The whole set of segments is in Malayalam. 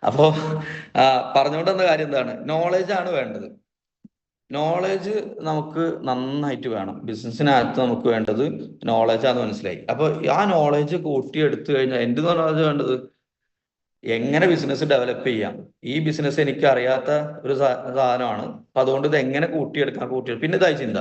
അപ്പോ പറഞ്ഞുകൊണ്ടെന്ന കാര്യം എന്താണ്, നോളേജ് ആണ് വേണ്ടത്. നോളേജ് നമുക്ക് നന്നായിട്ട് വേണം. ബിസിനസ്സിനകത്ത് നമുക്ക് വേണ്ടത് നോളേജാന്ന് മനസ്സിലായി. അപ്പൊ ആ നോളേജ് കൂട്ടിയെടുത്തു കഴിഞ്ഞാൽ എന്ത് നോളേജ് വേണ്ടത്, എങ്ങനെ ബിസിനസ് ഡെവലപ്പ് ചെയ്യാം. ഈ ബിസിനസ് എനിക്ക് അറിയാത്ത ഒരു സാധനമാണ്. അപ്പൊ അതുകൊണ്ട് ഇത് എങ്ങനെ കൂട്ടിയെടുക്കാം. പിന്നെ ഇതായി ചിന്ത.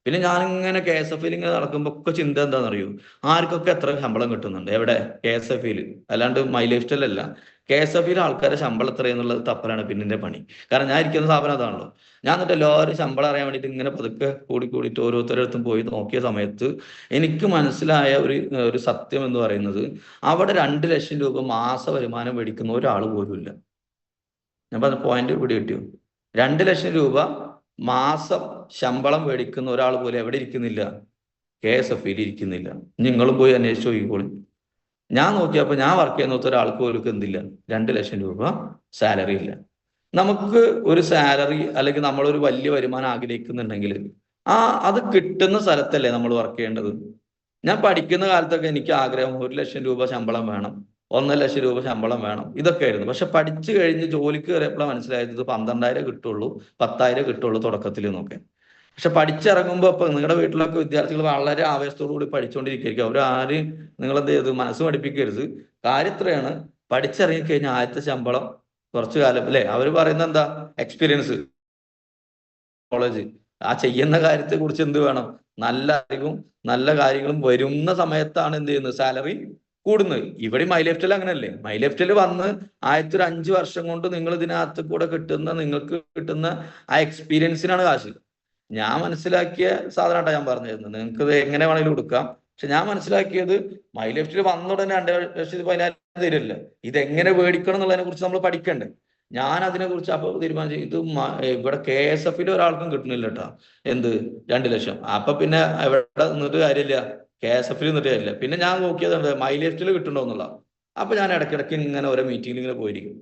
പിന്നെ ഞാനിങ്ങനെ KSF-ൽ ഇങ്ങനെ നടക്കുമ്പോ ഒക്കെ ചിന്ത എന്താണെന്നറിയോ, ആർക്കൊക്കെ എത്ര ശമ്പളം കിട്ടുന്നുണ്ട്, എവിടെ, KSF-ൽ, അല്ലാണ്ട് മൈ ലൈഫ് സ്റ്റൈലല്ല. KSF-ൽ ആൾക്കാരുടെ ശമ്പളം എത്രയെന്നുള്ളത് തപ്പലാണ് പിന്നിന്റെ പണി. കാരണം ഞാൻ ഇരിക്കുന്ന സ്ഥാപനം അതാണല്ലോ. ഞാൻ എന്നിട്ട് എല്ലാവരും ശമ്പളം അറിയാൻ വേണ്ടിയിട്ട് ഇങ്ങനെ പതുക്കെ കൂടിക്കൂടിയിട്ട് ഓരോരുത്തരടുത്തും പോയി നോക്കിയ സമയത്ത് എനിക്ക് മനസ്സിലായ ഒരു സത്യം എന്ന് പറയുന്നത്, അവിടെ 2 ലക്ഷം രൂപ മാസ വരുമാനം മേടിക്കുന്ന ഒരാൾ പോലും ഇല്ല. ഞാൻ പറഞ്ഞ പോയിന്റ് ഇവിടെ കിട്ടിയോ? 2 ലക്ഷം രൂപ മാസം ശമ്പളം മേടിക്കുന്ന ഒരാൾ പോലും എവിടെ ഇരിക്കുന്നില്ല, KSF-ൽ ഇരിക്കുന്നില്ല. നിങ്ങളും പോയി അന്വേഷിച്ച് നോക്കിക്കോളി. ഞാൻ നോക്കിയപ്പോൾ ഞാൻ വർക്ക് ചെയ്യുന്ന ഒരാൾക്ക് പോലും എന്തില്ല, 2 ലക്ഷം രൂപ സാലറി ഇല്ല. നമുക്ക് ഒരു സാലറി അല്ലെങ്കിൽ നമ്മളൊരു വലിയ വരുമാനം ആഗ്രഹിക്കുന്നുണ്ടെങ്കിൽ അത് കിട്ടുന്ന സ്ഥലത്തല്ലേ നമ്മൾ വർക്ക് ചെയ്യേണ്ടത്. ഞാൻ പഠിക്കുന്ന കാലത്തൊക്കെ എനിക്ക് ആഗ്രഹം 1 ലക്ഷം രൂപ ശമ്പളം വേണം, 1.5 ലക്ഷം രൂപ ശമ്പളം വേണം, ഇതൊക്കെ ആയിരുന്നു. പക്ഷെ പഠിച്ചു കഴിഞ്ഞ് ജോലിക്ക് കയറിയപ്പോഴാണ് മനസ്സിലായത് 12,000 കിട്ടുള്ളൂ, 10,000 കിട്ടുള്ളൂ തുടക്കത്തിൽ എന്നൊക്കെ. പക്ഷെ പഠിച്ചിറങ്ങുമ്പോൾ ഇപ്പൊ നിങ്ങളുടെ വീട്ടിലൊക്കെ വിദ്യാർത്ഥികൾ വളരെ ആവേശത്തോടു കൂടി പഠിച്ചുകൊണ്ടിരിക്കുകയായിരിക്കും. അവരാരും നിങ്ങൾ എന്ത് ചെയ്ത് മനസ്സ് പഠിപ്പിക്കരുത്. കാര്യത്രയാണ്, പഠിച്ചിറങ്ങി കഴിഞ്ഞാൽ ആദ്യത്തെ ശമ്പളം കുറച്ചു കാലം അല്ലെ, അവർ പറയുന്നത് എന്താ, എക്സ്പീരിയൻസ്, നോളജ്. ആ ചെയ്യുന്ന കാര്യത്തെ കുറിച്ച് എന്ത് വേണം, നല്ല അറിവും നല്ല കാര്യങ്ങളും വരുന്ന സമയത്താണ് എന്ത് ചെയ്യുന്നത്, സാലറി കൂടുന്നത്. ഇവിടെ മൈ ലെഫ്റ്റിൽ അങ്ങനല്ലേ. മൈ ലെഫ്റ്റിൽ വന്ന് ആദ്യത്തെ ഒരു 5 വർഷം കൊണ്ട് നിങ്ങൾ ഇതിനകത്ത് കൂടെ നിങ്ങൾക്ക് കിട്ടുന്ന ആ എക്സ്പീരിയൻസിനാണ് കാശ്. ഞാൻ മനസ്സിലാക്കിയ സാധനമായിട്ടാണ് ഞാൻ പറഞ്ഞു തരുന്നത്. നിങ്ങൾക്ക് ഇത് എങ്ങനെ വേണമെങ്കിലും കൊടുക്കാം. പക്ഷെ ഞാൻ മനസ്സിലാക്കിയത്, മൈ ലെഫ്റ്റിൽ വന്ന ഉടനെ 2,14,000 തരില്ല. ഇതെങ്ങനെ മേടിക്കണം എന്നുള്ളതിനെ കുറിച്ച് നമ്മൾ പഠിക്കണ്ടേ. ഞാൻ അതിനെ കുറിച്ച് അപ്പോൾ തീരുമാനിച്ചു, ഇത് ഇവിടെ KSF-ൽ ഒരാൾക്കും കിട്ടുന്നില്ല കേട്ടോ, എന്ത് 2 ലക്ഷം. അപ്പൊ പിന്നെ എവിടെ നിന്നിട്ട് കാര്യമില്ല, KSF-ൽ നിന്നിട്ട് കാര്യമില്ല. പിന്നെ ഞാൻ നോക്കിയത് മൈ ലെഫ്റ്റിൽ കിട്ടുന്നുണ്ടോ എന്നുള്ള. അപ്പൊ ഞാൻ ഇടയ്ക്കിടയ്ക്ക് ഇങ്ങനെ ഓരോ മീറ്റിംഗിൽ ഇങ്ങനെ പോയിരിക്കും.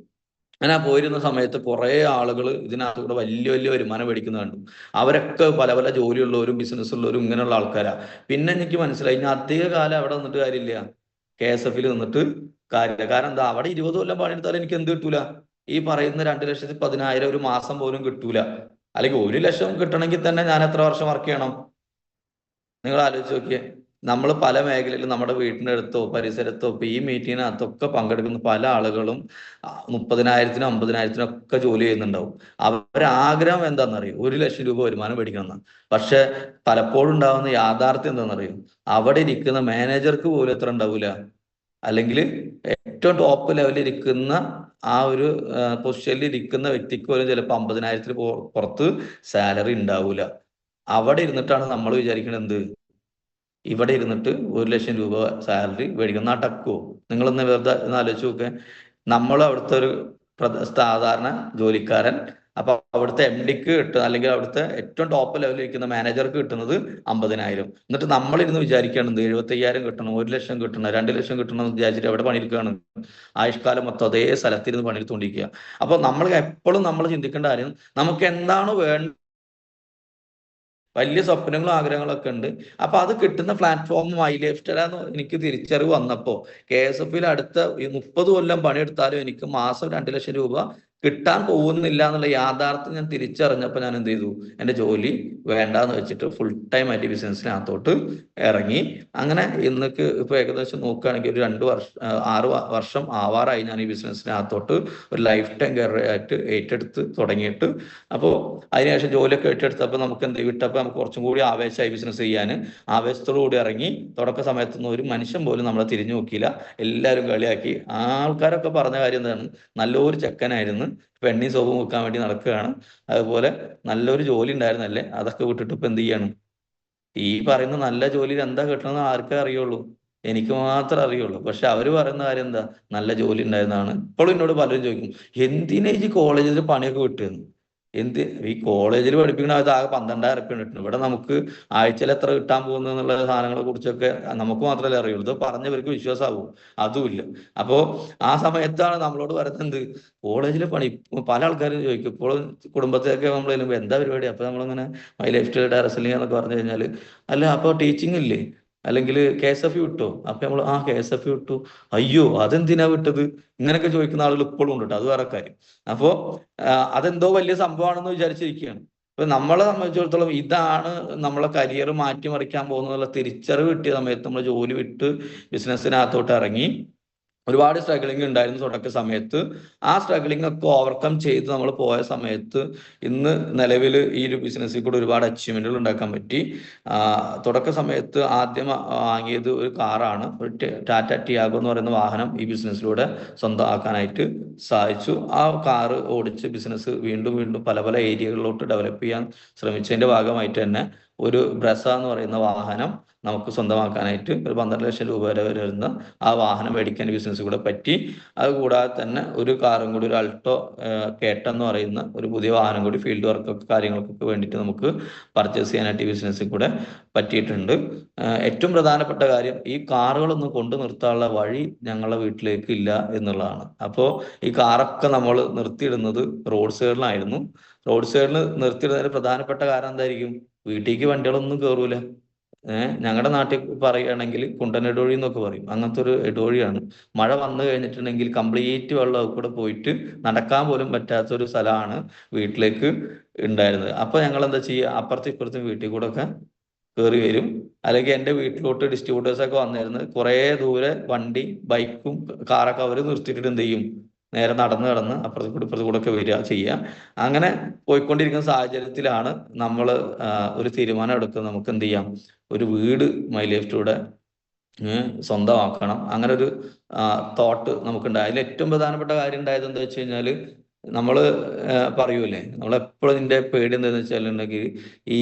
അങ്ങനെ പോയിരുന്ന സമയത്ത് കുറെ ആളുകൾ ഇതിനകത്ത് കൂടെ വലിയ വലിയ വരുമാനം മേടിക്കുന്ന കണ്ടു. അവരൊക്കെ പല പല ജോലിയുള്ളവരും ബിസിനസ് ഉള്ളവരും ഇങ്ങനെയുള്ള ആൾക്കാരാ. പിന്നെ എനിക്ക് മനസ്സിലായി, ഞാൻ അധിക കാലം അവിടെ നിന്നിട്ട് കാര്യമില്ല, KSF-ൽ നിന്നിട്ട് കാര്യമില്ല. കാരണം എന്താ, അവിടെ 20 കൊല്ലം പണിയെടുത്താലും എനിക്ക് എന്ത് കിട്ടൂല, ഈ പറയുന്ന 2,10,000 ഒരു മാസം പോലും കിട്ടൂല. അല്ലെങ്കിൽ 1 ലക്ഷം കിട്ടണമെങ്കിൽ തന്നെ ഞാൻ എത്ര വർഷം വർക്ക് ചെയ്യണം, നിങ്ങൾ ആലോചിച്ച് നോക്കിയേ. നമ്മൾ പല മേഖലയിലും നമ്മുടെ വീടിന്റെ അടുത്തോ പരിസരത്തോ ഇപ്പൊ ഈ മീറ്റിങ്ങിനകത്തൊക്കെ പങ്കെടുക്കുന്ന പല ആളുകളും 30,000-നും 50,000-നും ഒക്കെ ജോലി ചെയ്യുന്നുണ്ടാവും. അവരാഗ്രഹം എന്താണെന്നറിയോ, 1 ലക്ഷം രൂപ വരുമാനം മേടിക്കണം. പക്ഷെ പലപ്പോഴും ഉണ്ടാവുന്ന യാഥാർത്ഥ്യം എന്താണെന്നറിയോ, അവിടെ ഇരിക്കുന്ന മാനേജർക്ക് പോലും എത്ര ഉണ്ടാവൂല, അല്ലെങ്കിൽ ഏറ്റവും ടോപ്പ് ലെവലിൽ ഇരിക്കുന്ന ആ ഒരു പൊസിഷനിൽ ഇരിക്കുന്ന വ്യക്തിക്ക് പോലും ചിലപ്പോൾ 50,000-ന് പുറത്ത് സാലറി ഉണ്ടാവൂല. അവിടെ ഇരുന്നിട്ടാണ് നമ്മൾ വിചാരിക്കുന്നത് എന്ത്, ഇവിടെ ഇരുന്നിട്ട് 1 ലക്ഷം രൂപ സാലറി മേടിക്കും. നടക്കുവോ? നിങ്ങളൊന്ന് വെറുതെ ആലോചിച്ച് നോക്കെ. നമ്മൾ അവിടുത്തെ ഒരു സാധാരണ ജോലിക്കാരൻ, അപ്പൊ അവിടുത്തെ MD-ക്ക് കിട്ടുക അല്ലെങ്കിൽ അവിടുത്തെ ഏറ്റവും ടോപ്പ് ലെവലിൽ ഇരിക്കുന്ന മാനേജർക്ക് കിട്ടുന്നത് 50,000. എന്നിട്ട് നമ്മളിരുന്ന് വിചാരിക്കുകയാണ് 75,000 കിട്ടണം, 1 ലക്ഷം കിട്ടണം, 2 ലക്ഷം കിട്ടണം എന്ന് വിചാരിച്ചിട്ട് എവിടെ പണിയെടുക്കുകയാണ്, ആയുഷ്കാലം മൊത്തം അതേ സ്ഥലത്തിരുന്ന് പണിയെടുത്തുകൊണ്ടിരിക്കുക. അപ്പൊ നമ്മൾ എപ്പോഴും നമ്മൾ ചിന്തിക്കേണ്ട കാര്യം, നമുക്ക് എന്താണോ വേണ്ടത്, വലിയ സ്വപ്നങ്ങളും ആഗ്രഹങ്ങളൊക്കെ ഉണ്ട്. അപ്പൊ അത് കിട്ടുന്ന പ്ലാറ്റ്ഫോം മൈ ലൈഫ് സ്റ്റൈലാന്ന് എനിക്ക് തിരിച്ചറിവ് വന്നപ്പോ, KSF-ൽ അടുത്ത 30 കൊല്ലം പണിയെടുത്താലും എനിക്ക് മാസം 2 ലക്ഷം രൂപ കിട്ടാൻ പോകുന്നില്ല എന്നുള്ള യാഥാർത്ഥ്യം ഞാൻ തിരിച്ചറിഞ്ഞപ്പോൾ ഞാൻ എന്ത് ചെയ്തു, എന്റെ ജോലി വേണ്ടാന്ന് വെച്ചിട്ട് ഫുൾ ടൈം ആയിട്ട് ബിസിനസ്സിനകത്തോട്ട് ഇറങ്ങി. അങ്ങനെ ഇന്നക്ക് ഇപ്പൊ ഏകദേശം നോക്കുകയാണെങ്കിൽ ഒരു 6 വർഷം ആവാറായി ഞാൻ ഈ ബിസിനസ്സിനകത്തോട്ട് ഒരു ലൈഫ് ടൈം കരിയർ ആയിട്ട് ഏറ്റെടുത്ത് തുടങ്ങിയിട്ട്. അപ്പോൾ അതിനുശേഷം ജോലിയൊക്കെ ഏറ്റെടുത്തപ്പോൾ നമുക്ക് എന്ത് വിട്ടപ്പോൾ നമുക്ക് കുറച്ചും കൂടി ആവേശമായി ബിസിനസ് ചെയ്യാൻ. ആവേശത്തോടു കൂടി ഇറങ്ങി. തുടക്ക സമയത്തൊന്നും ഒരു മനുഷ്യൻ പോലും നമ്മളെ തിരിഞ്ഞു നോക്കിയില്ല, എല്ലാവരും കളിയാക്കി. ആൾക്കാരൊക്കെ പറഞ്ഞ കാര്യം എന്താണ്, നല്ലൊരു ചെക്കനായിരുന്നു, പെണ്ണി സോപ്പ് വെക്കാൻ വേണ്ടി നടക്കുകയാണ്, അതുപോലെ നല്ലൊരു ജോലി ഉണ്ടായിരുന്നല്ലേ, അതൊക്കെ വിട്ടിട്ട് ഇപ്പൊ എന്ത് ചെയ്യാണ്. ഈ പറയുന്ന നല്ല ജോലിയിൽ എന്താ കിട്ടണമെന്ന് ആർക്കേ അറിയുള്ളൂ, എനിക്ക് മാത്രമേ അറിയുള്ളൂ. പക്ഷെ അവര് പറയുന്ന കാര്യം എന്താ, നല്ല ജോലി ഉണ്ടായിരുന്നതാണ്. ഇപ്പോഴും എന്നോട് പലരും ചോദിക്കും, എന്തിനാ ഈ കോളേജിൽ പണിയൊക്കെ വിട്ടുന്നു. ഈ കോളേജിൽ പഠിപ്പിക്കുന്ന അത് ആകെ 12,000 ഉറുപ്പിക കിട്ടുന്നു. ഇവിടെ നമുക്ക് ആഴ്ചയിൽ എത്ര കിട്ടാൻ പോകുന്നു എന്നുള്ള സാധനങ്ങളെ കുറിച്ചൊക്കെ നമുക്ക് മാത്രമല്ലേ അറിയുള്ളൂ. ഇത് പറഞ്ഞവർക്ക് വിശ്വാസമാവും, അതുമില്ല. അപ്പോ ആ സമയത്താണ് നമ്മളോട് പറയുന്നത് കോളേജിലെ പണി. പല ആൾക്കാരും ചോദിക്കും, ഇപ്പോഴും കുടുംബത്തെയൊക്കെ നമ്മൾ ചെല്ലുമ്പോൾ എന്താ പരിപാടി, അപ്പൊ നമ്മളിങ്ങനെ മൈ ലൈഫ് സ്റ്റൈൽ ഡയറക്ടർ എന്നൊക്കെ പറഞ്ഞു കഴിഞ്ഞാൽ, അല്ല അപ്പൊ ടീച്ചിങ് ഇല്ലേ, അല്ലെങ്കിൽ KSF വിട്ടോ? അപ്പൊ നമ്മൾ KSF വിട്ടു. അയ്യോ അതെന്തിനാ വിട്ടത്? ഇങ്ങനെയൊക്കെ ചോദിക്കുന്ന ആളുകൾ ഇപ്പോഴും ഉണ്ട് കേട്ടോ. അത് വേറെ കാര്യം. അപ്പോ അതെന്തോ വലിയ സംഭവമാണെന്ന് വിചാരിച്ചിരിക്കുകയാണ്. ഇപ്പൊ നമ്മളെ സംബന്ധിച്ചിടത്തോളം ഇതാണ് നമ്മളെ കരിയർ മാറ്റിമറിക്കാൻ പോകുന്നുള്ള തിരിച്ചറിവ് കിട്ടിയ സമയത്ത് നമ്മൾ ജോലി വിട്ട് ബിസിനസ്സിനകത്തോട്ട് ഇറങ്ങി. ഒരുപാട് സ്ട്രഗിളിങ് ഉണ്ടായിരുന്നു തുടക്ക സമയത്ത്. ആ സ്ട്രഗിളിങ് ഒക്കെ ഓവർകം ചെയ്ത് നമ്മൾ പോയ സമയത്ത് ഇന്ന് നിലവിൽ ഈ ഒരു ബിസിനസ്സിൽ കൂടെ ഒരുപാട് അച്ചീവ്മെന്റുകൾ ഉണ്ടാക്കാൻ പറ്റി. തുടക്ക സമയത്ത് ആദ്യം വാങ്ങിയത് ഒരു കാറാണ്. ഒരു ടാറ്റ ടിയാഗോ എന്ന് പറയുന്ന വാഹനം ഈ ബിസിനസ്സിലൂടെ സ്വന്തമാക്കാനായിട്ട് സാധിച്ചു. ആ കാറ് ഓടിച്ച് ബിസിനസ് വീണ്ടും വീണ്ടും പല പല ഏരിയകളിലോട്ട് ഡെവലപ്പ് ചെയ്യാൻ ശ്രമിച്ചതിന്റെ ഭാഗമായിട്ട് തന്നെ ഒരു ബ്രസ എന്ന് പറയുന്ന വാഹനം നമുക്ക് സ്വന്തമാക്കാനായിട്ട് ഒരു 12 ലക്ഷം രൂപ വരെ വരുന്ന ആ വാഹനം മേടിക്കാൻ ബിസിനസ് കൂടെ പറ്റി. അതുകൂടാതെ തന്നെ ഒരു കാറും കൂടി, ഒരു അൾട്ടോ കേട്ട എന്ന് പറയുന്ന ഒരു പുതിയ വാഹനം കൂടി ഫീൽഡ് വർക്കൊക്കെ കാര്യങ്ങൾക്കൊക്കെ വേണ്ടിയിട്ട് നമുക്ക് പർച്ചേസ് ചെയ്യാനായിട്ട് ഈ ബിസിനസ്സിൽ കൂടെ പറ്റിയിട്ടുണ്ട്. ഏറ്റവും പ്രധാനപ്പെട്ട കാര്യം, ഈ കാറുകളൊന്നും കൊണ്ടു നിർത്താനുള്ള വഴി ഞങ്ങളുടെ വീട്ടിലേക്ക് ഇല്ല എന്നുള്ളതാണ്. അപ്പോൾ ഈ കാറൊക്കെ നമ്മൾ നിർത്തിയിടുന്നത് റോഡ് സൈഡിലായിരുന്നു. റോഡ് സൈഡിൽ നിർത്തിയിടുന്നതിന് പ്രധാനപ്പെട്ട കാരണം എന്തായിരിക്കും? വീട്ടിലേക്ക് വണ്ടികളൊന്നും കയറൂല. ഞങ്ങളുടെ നാട്ടിൽ പറയുകയാണെങ്കിൽ കുണ്ടനെടുവഴി എന്നൊക്കെ പറയും. അങ്ങനത്തെ ഒരു ഇടവഴിയാണ്. മഴ വന്നു കഴിഞ്ഞിട്ടുണ്ടെങ്കിൽ കംപ്ലീറ്റ് വെള്ളം കൂടെ പോയിട്ട് നടക്കാൻ പോലും പറ്റാത്ത ഒരു സ്ഥലമാണ് വീട്ടിലേക്ക് ഉണ്ടായിരുന്നത്. അപ്പൊ ഞങ്ങൾ എന്താ ചെയ്യുക? അപ്പുറത്തും ഇപ്പുറത്തും വീട്ടിൽ കൂടെ ഒക്കെ കയറി വരും. അല്ലെങ്കിൽ എൻ്റെ വീട്ടിലോട്ട് ഡിസ്ട്രിബ്യൂട്ടേഴ്സ് ഒക്കെ വന്നിരുന്നത് കുറേ ദൂരെ വണ്ടി, ബൈക്കും കാറൊക്കെ അവർ നിർത്തിയിട്ടിട്ട് എന്ത് ചെയ്യും? നേരെ നടന്ന് അപ്പുറത്ത് കൂടെ ഇപ്പുറത്ത് കൂടെ ഒക്കെ വരിക ചെയ്യുക. അങ്ങനെ പോയിക്കൊണ്ടിരിക്കുന്ന സാഹചര്യത്തിലാണ് നമ്മൾ ഒരു തീരുമാനം എടുക്കുന്നത്. നമുക്ക് എന്ത് ചെയ്യാം? ഒരു വീട് മൈ ലൈഫിലൂടെ സ്വന്തമാക്കണം. അങ്ങനെ ഒരു തോട്ട് നമുക്കുണ്ടായി. അതിൽ ഏറ്റവും പ്രധാനപ്പെട്ട കാര്യം ഉണ്ടായത് എന്താ വെച്ച് കഴിഞ്ഞാൽ, നമ്മൾ പറയൂലേ, നമ്മളെപ്പോഴും ഇതിന്റെ പേടി എന്താണെന്ന് വെച്ചാലുണ്ടെങ്കിൽ, ഈ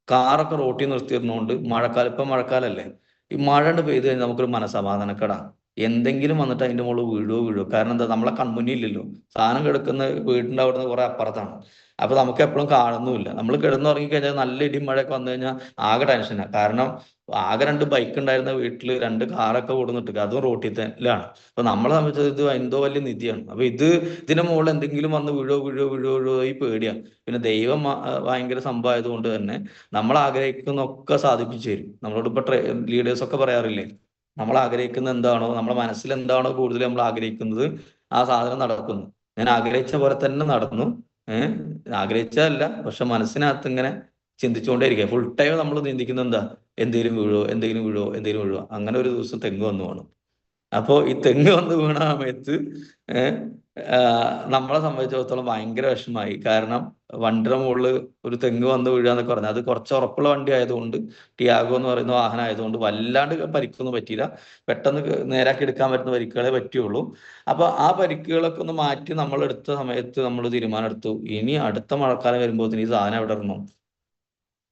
കാറൊക്കെ റോട്ടിൽ നിർത്തിയിരുന്നോണ്ട് മഴക്കാലം, ഇപ്പം മഴക്കാലല്ലേ, ഈ മഴ പെയ്ത് കഴിഞ്ഞാൽ നമുക്കൊരു മനസമാധാനക്കേടാണ്. എന്തെങ്കിലും വന്നിട്ട് അതിന്റെ മുകളിൽ വീഴുവോ. കാരണം എന്താ? നമ്മളെ കൺമുന്നില്ലല്ലോ. സാധനം കിടക്കുന്ന വീടിന്റെ അവിടുന്ന് കുറെ അപ്പുറത്താണ്. അപ്പൊ നമുക്ക് എപ്പോഴും കാണുന്നുമില്ല. നമ്മൾ കിടന്നുറങ്ങി കഴിഞ്ഞാൽ നല്ല ഇടിയും മഴയൊക്കെ വന്നു കഴിഞ്ഞാൽ ആകെ ടെൻഷനാണ്. കാരണം ആകെ 2 ബൈക്ക് ഉണ്ടായിരുന്ന വീട്ടിൽ 2 കാറൊക്കെ ഓടുന്നിട്ട്, അതും റോട്ടിൽ തന്നെയാണ്. അപ്പൊ നമ്മളെ സംബന്ധിച്ചത് ഇത് എന്തോ വലിയ നിധിയാണ്. അപ്പൊ ഇതിന്റെ മുകളിൽ എന്തെങ്കിലും വന്ന് വീഴോ ഈ പേടിയാണ്. പിന്നെ ദൈവം ഭയങ്കര സംഭവമായത് കൊണ്ട് തന്നെ നമ്മൾ ആഗ്രഹിക്കുന്നൊക്കെ സാധിപ്പിച്ചു തരും. നമ്മളോട് ഇപ്പൊ ലീഡേഴ്സ് ഒക്കെ പറയാറില്ലേ, നമ്മൾ ആഗ്രഹിക്കുന്ന എന്താണോ, നമ്മുടെ മനസ്സിൽ എന്താണോ കൂടുതൽ നമ്മൾ ആഗ്രഹിക്കുന്നത്, ആ സാധനം നടക്കുന്നു. ഞാൻ ആഗ്രഹിച്ച പോലെ തന്നെ നടന്നു. ആഗ്രഹിച്ചതല്ല, പക്ഷെ മനസ്സിനകത്ത് ഇങ്ങനെ ചിന്തിച്ചുകൊണ്ടേയിരിക്കുക. ഫുൾ ടൈം നമ്മൾ ചിന്തിക്കുന്നത് എന്താ? എന്തെങ്കിലും വീഴോ. അങ്ങനെ ഒരു ദിവസം തെങ്ങ് വന്നു വേണം. അപ്പോ ഈ തെങ്ങ് വന്ന് വീണ സമയത്ത് നമ്മളെ സംബന്ധിച്ചിടത്തോളം ഭയങ്കര വിഷമമായി. കാരണം വണ്ടിയുടെ മുകളിൽ ഒരു തെങ്ങ് വന്ന് വീഴുക എന്നൊക്കെ പറഞ്ഞാൽ, അത് കുറച്ച് ഉറപ്പുള്ള വണ്ടി ആയതുകൊണ്ട്, ടിയാഗോ എന്ന് പറയുന്ന വാഹനം ആയതുകൊണ്ട് വല്ലാണ്ട് പരിക്കൊന്നും പറ്റിയില്ല. പെട്ടെന്ന് നേരാക്കി എടുക്കാൻ പറ്റുന്ന പരിക്കുകളെ പറ്റുള്ളൂ. അപ്പൊ ആ പരിക്കുകളൊക്കെ ഒന്ന് മാറ്റി നമ്മൾ എടുത്ത സമയത്ത് നമ്മൾ തീരുമാനം എടുത്തു, ഇനി അടുത്ത മഴക്കാലം വരുമ്പോൾ ഈ സാധനം എവിടെ ഇടണം?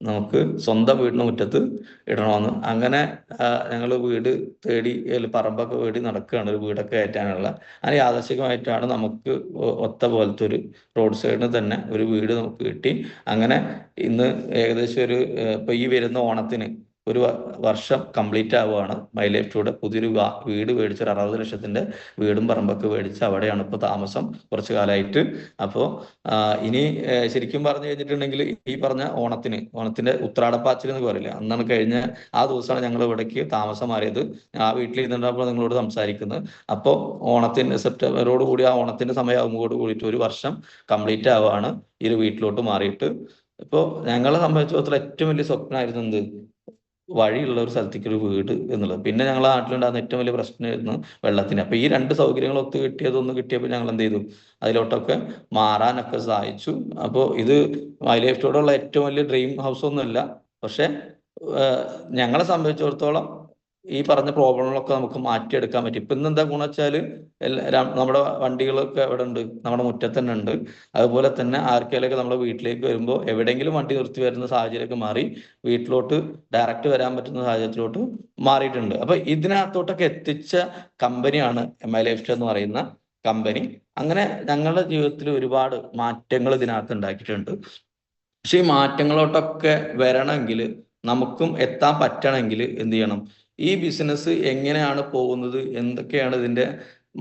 നമുക്ക് സ്വന്തം വീടിന് മുറ്റത്ത് ഇടണമെന്ന്. അങ്ങനെ ഞങ്ങൾ വീട് തേടി പറമ്പൊക്കെ വേടി നടക്കുകയാണ്, ഒരു വീടൊക്കെ കയറ്റാനുള്ള. അങ്ങനെ യാദൃശ്ചികമായിട്ടാണ് നമുക്ക് ഒത്ത പോലത്തെ ഒരു റോഡ് സൈഡിന് തന്നെ ഒരു വീട് നമുക്ക് കിട്ടി. അങ്ങനെ ഇന്ന് ഏകദേശം ഇപ്പൊ ഈ വരുന്ന ഓണത്തിന് ഒരു വർഷം കംപ്ലീറ്റ് ആവുകയാണ്. മൈ ലൈഫിലൂടെ പുതിയൊരു വീട് മേടിച്ച്, ഒരു 60 ലക്ഷത്തിന്റെ വീടും പറമ്പൊക്കെ മേടിച്ച് അവിടെയാണ് ഇപ്പൊ താമസം കുറച്ചു കാലമായിട്ട്. അപ്പോ ഇനി ശരിക്കും പറഞ്ഞു കഴിഞ്ഞിട്ടുണ്ടെങ്കിൽ, ഈ പറഞ്ഞ ഓണത്തിന്റെ ഉത്രാടപ്പാച്ചിൽ എന്ന് പറയില്ല, അന്നാണ് കഴിഞ്ഞ ആ ദിവസമാണ് ഞങ്ങൾ ഇവിടേക്ക് താമസം മാറിയത്. ആ വീട്ടിലിരുന്നപ്പോൾ നിങ്ങളോട് സംസാരിക്കുന്നത്. അപ്പോൾ സെപ്റ്റംബറോട് കൂടി, ആ ഓണത്തിന്റെ സമയമാകുമ്പോട് കൂടിയിട്ട് ഒരു വർഷം കംപ്ലീറ്റ് ആവുകയാണ് ഈ ഒരു വീട്ടിലോട്ട് മാറിയിട്ട്. ഇപ്പോൾ ഞങ്ങളെ സംബന്ധിച്ചിടത്തോളം ഏറ്റവും വലിയ സ്വപ്നമായിരുന്നു എന്ത്? വഴിയുള്ള ഒരു സ്ഥലത്തേക്ക് ഒരു വീട് എന്നുള്ളത്. പിന്നെ ഞങ്ങളുടെ നാട്ടിലുണ്ടാകുന്ന ഏറ്റവും വലിയ പ്രശ്നമായിരുന്നു വെള്ളത്തിന്. അപ്പൊ ഈ 2 സൗകര്യങ്ങൾ ഒത്തു കിട്ടിയപ്പോൾ ഞങ്ങൾ എന്ത് ചെയ്തു? അതിലോട്ടൊക്കെ മാറാനൊക്കെ സഹായിച്ചു. അപ്പോൾ ഇത് മൈ ലൈഫിലൂടെയുള്ള ഏറ്റവും വലിയ ഡ്രീം ഹൗസ് ഒന്നുമല്ല, പക്ഷെ ഞങ്ങളെ സംബന്ധിച്ചിടത്തോളം ഈ പറഞ്ഞ പ്രോബ്ലങ്ങളൊക്കെ നമുക്ക് മാറ്റിയെടുക്കാൻ പറ്റും. ഇപ്പൊ ഇന്നെന്താ ഗുണം വെച്ചാല്, നമ്മുടെ വണ്ടികളൊക്കെ എവിടെ ഉണ്ട്? നമ്മുടെ മുറ്റത്ത് തന്നെ ഉണ്ട്. അതുപോലെ തന്നെ ആർക്കെങ്കിലൊക്കെ നമ്മുടെ വീട്ടിലേക്ക് വരുമ്പോൾ എവിടെയെങ്കിലും വണ്ടി നിർത്തി വരുന്ന സാഹചര്യമൊക്കെ മാറി വീട്ടിലോട്ട് ഡയറക്റ്റ് വരാൻ പറ്റുന്ന സാഹചര്യത്തിലോട്ട് മാറിയിട്ടുണ്ട്. അപ്പൊ ഇതിനകത്തോട്ടൊക്കെ എത്തിച്ച കമ്പനിയാണ് MI ലൈഫ് സ്റ്റൈൽ എന്ന് പറയുന്ന കമ്പനി. അങ്ങനെ ഞങ്ങളുടെ ജീവിതത്തിൽ ഒരുപാട് മാറ്റങ്ങൾ ഇതിനകത്ത് ഉണ്ടാക്കിയിട്ടുണ്ട്. പക്ഷെ ഈ മാറ്റങ്ങളോട്ടൊക്കെ വരണമെങ്കിൽ, നമുക്കും എത്താൻ പറ്റണമെങ്കിൽ എന്ത് ചെയ്യണം? ഈ ബിസിനസ് എങ്ങനെയാണ് പോകുന്നത്, എന്തൊക്കെയാണ് ഇതിന്റെ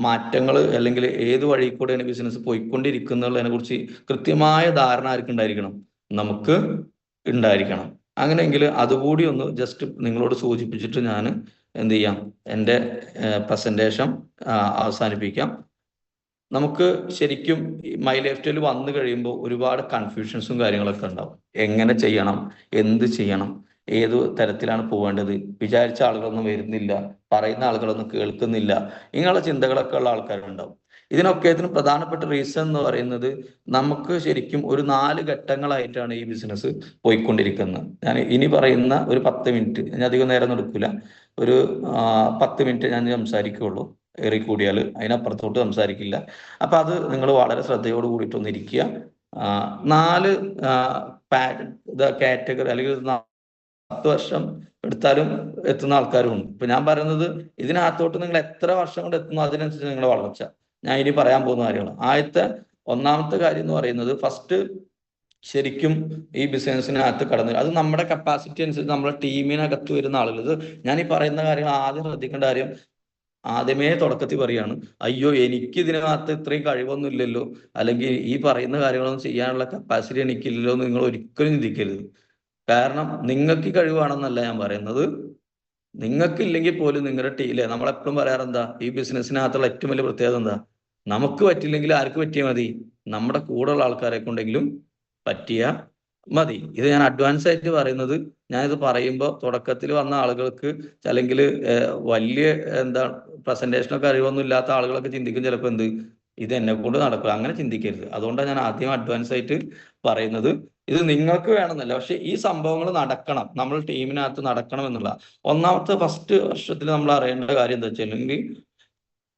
മാറ്റങ്ങൾ, അല്ലെങ്കിൽ ഏത് വഴി കൂടെയാണ് ബിസിനസ് പോയിക്കൊണ്ടിരിക്കുന്നതിനെ കുറിച്ച് കൃത്യമായ ധാരണ ആർക്കുണ്ടായിരിക്കണം? നമുക്ക് ഉണ്ടായിരിക്കണം. അങ്ങനെയെങ്കിൽ അതുകൂടി ഒന്ന് ജസ്റ്റ് നിങ്ങളോട് സൂചിപ്പിച്ചിട്ട് ഞാൻ എന്ത് ചെയ്യാം, എൻ്റെ പ്രസന്റേഷൻ അവസാനിപ്പിക്കാം. നമുക്ക് ശരിക്കും മൈ ലൈഫ് സ്റ്റൈൽ വന്നു കഴിയുമ്പോൾ ഒരുപാട് കൺഫ്യൂഷൻസും കാര്യങ്ങളൊക്കെ ഉണ്ടാവും. എങ്ങനെ ചെയ്യണം, എന്ത് ചെയ്യണം, ഏത് തരത്തിലാണ് പോവേണ്ടത്, വിചാരിച്ച ആളുകളൊന്നും വരുന്നില്ല, പറയുന്ന ആളുകളൊന്നും കേൾക്കുന്നില്ല, ഇങ്ങനെയുള്ള ചിന്തകളൊക്കെ ഉള്ള ആൾക്കാരുണ്ടാവും. ഇതിനൊക്കെ പ്രധാനപ്പെട്ട റീസൺ എന്ന് പറയുന്നത് നമുക്ക് ശരിക്കും ഒരു 4 ഘട്ടങ്ങളായിട്ടാണ് ഈ ബിസിനസ് പോയിക്കൊണ്ടിരിക്കുന്നത്. ഞാൻ ഇനി പറയുന്ന ഒരു 10 മിനിറ്റ്, ഞാൻ അധികം നേരം എടുക്കില്ല, ഒരു 10 മിനിറ്റ് ഞാൻ സംസാരിക്കുകയുള്ളൂ. ഏറി കൂടിയാൽ അതിനപ്പുറത്തോട്ട് സംസാരിക്കില്ല. അപ്പൊ അത് നിങ്ങൾ വളരെ ശ്രദ്ധയോട് കൂടിയിട്ടൊന്ന് ഇരിക്കുക. 4 കാറ്റഗറി അല്ലെങ്കിൽ 10 വർഷം എടുത്താലും എത്തുന്ന ആൾക്കാരും ഉണ്ട്. ഇപ്പൊ ഞാൻ പറയുന്നത് ഇതിനകത്തോട്ട് നിങ്ങൾ എത്ര വർഷം കൊണ്ട് എത്തുന്നു അതിനനുസരിച്ച് നിങ്ങളുടെ വളർച്ച. ഞാൻ ഇനി പറയാൻ പോകുന്ന കാര്യങ്ങൾ. ഒന്നാമത്തെ കാര്യം എന്ന് പറയുന്നത് ഫസ്റ്റ് ശരിക്കും ഈ ബിസിനസ്സിനകത്ത് കടന്നു അത് നമ്മുടെ കപ്പാസിറ്റി അനുസരിച്ച് നമ്മുടെ ടീമിനകത്ത് വരുന്ന ആളുകൾ. ഇത് ഞാൻ ഈ പറയുന്ന കാര്യങ്ങൾ ആദ്യം ശ്രദ്ധിക്കേണ്ട കാര്യം, ആദ്യമേ തുടക്കത്തിൽ പറയാണ്, അയ്യോ എനിക്ക് ഇതിനകത്ത് ഇത്രയും കഴിവൊന്നും ഇല്ലല്ലോ, അല്ലെങ്കിൽ ഈ പറയുന്ന കാര്യങ്ങളൊന്നും ചെയ്യാനുള്ള കപ്പാസിറ്റി എനിക്കില്ലല്ലോ എന്ന് നിങ്ങൾ ഒരിക്കലും ചിന്തിക്കരുത്. കാരണം നിങ്ങൾക്ക് കഴിവാണെന്നല്ല ഞാൻ പറയുന്നത്, നിങ്ങൾക്കില്ലെങ്കിൽ പോലും നിങ്ങളുടെ ടീമിലെ നമ്മളെപ്പോഴും പറയാറെന്താ, ഈ ബിസിനസ്സിനകത്തുള്ള ഏറ്റവും വലിയ പ്രത്യേകത എന്താ, നമുക്ക് പറ്റില്ലെങ്കിൽ ആർക്ക് പറ്റിയാൽ മതി, നമ്മുടെ കൂടെയുള്ള ആൾക്കാരെ കൊണ്ടെങ്കിലും പറ്റിയാൽ മതി. ഇത് ഞാൻ അഡ്വാൻസ് ആയിട്ട് പറയുന്നത്, ഞാനിത് പറയുമ്പോൾ തുടക്കത്തിൽ വന്ന ആളുകൾക്ക് അല്ലെങ്കിൽ വലിയ പ്രസന്റേഷനൊക്കെ അറിവൊന്നും ഇല്ലാത്ത ആളുകളൊക്കെ ചിന്തിക്കും ചിലപ്പോൾ ഇത് എന്നെ കൊണ്ട് നടക്കുക, അങ്ങനെ ചിന്തിക്കരുത്. അതുകൊണ്ടാണ് ഞാൻ ആദ്യം അഡ്വാൻസ് ആയിട്ട് പറയുന്നത്. ഇത് നിങ്ങൾക്ക് വേണമെന്നല്ല, പക്ഷെ ഈ സംഭവങ്ങൾ നടക്കണം, നമ്മൾ ടീമിനകത്ത് നടക്കണം എന്നുള്ള ഒന്നാമത്തെ ഫസ്റ്റ് വർഷത്തിൽ നമ്മൾ അറിയേണ്ട കാര്യം എന്താ വെച്ചിട്ടുണ്ടെങ്കിൽ,